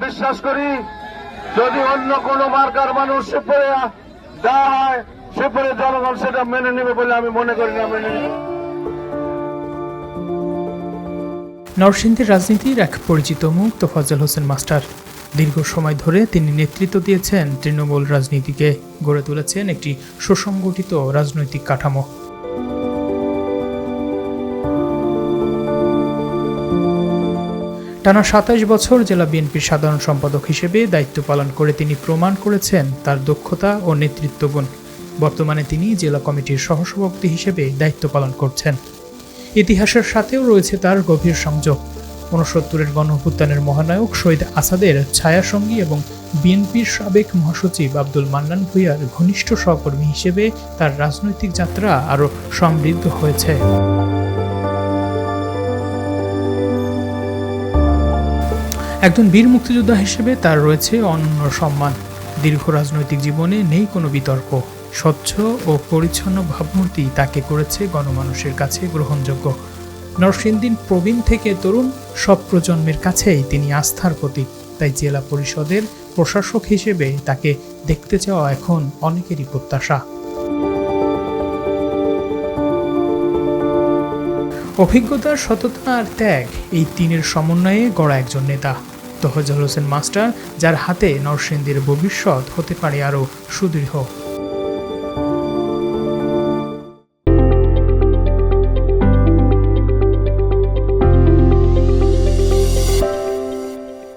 বিশ্বাস করি যদি অন্য কোন মার্কার মানুষ পরে দেওয়া হয় সে পরে জনগণ সেটা মেনে নেবে বলে আমি মনে করি না মেনে নেবে। নরসিংদীর রাজনীতির এক পরিচিত মুখ তোফাজ্জল হোসেন মাস্টার। দীর্ঘ সময় ধরে তিনি নেতৃত্ব দিয়েছেন তৃণমূল রাজনীতিকে, গড়ে তুলেছেন একটি সুসংগঠিত রাজনৈতিক কাঠামো। টানা ২৭ বছর জেলা বিএনপির সাধারণ সম্পাদক হিসেবে দায়িত্ব পালন করে তিনি প্রমাণ করেছেন তার দক্ষতা ও নেতৃত্ব গুণ। বর্তমানে তিনি জেলা কমিটির সহসভাপতি হিসেবে দায়িত্ব পালন করছেন। ইতিহাসের সাথেও রয়েছে তার গভীর সংযোগ। ৬৯-এর গণঅভ্যুত্থানের মহানায়ক শহীদ আসাদের ছায়াসঙ্গী এবং বিএনপির সাবেক মহাসচিব আব্দুল মান্নান ভূঁইয়ার ঘনিষ্ঠ সহকর্মী হিসেবে তার রাজনৈতিক যাত্রা আরও সমৃদ্ধ হয়েছে। একজন বীর মুক্তিযোদ্ধা হিসেবে তার রয়েছে অনন্য সম্মান। দীর্ঘ রাজনৈতিক জীবনে নেই কোনো বিতর্ক। স্বচ্ছ ও পরিচ্ছন্ন ভাবমূর্তি তাকে করেছে গণমানুষের কাছে গ্রহণযোগ্য। নরসিংদীর প্রবীণ থেকে তরুণ সব প্রজন্মের কাছেই তিনি আস্থার প্রতীক। তাই জেলা পরিষদের প্রশাসক হিসেবে তাকে দেখতে চাওয়া এখন অনেকেরই প্রত্যাশা। অভিজ্ঞতা, সততা আর ত্যাগ, এই তিনের সমন্বয়ে গড়া একজন নেতা তোফাজ্জল হোসেন মাস্টার, যার হাতে নরসিংদীর ভবিষ্যৎ হতে পারে আরও সুদৃঢ়।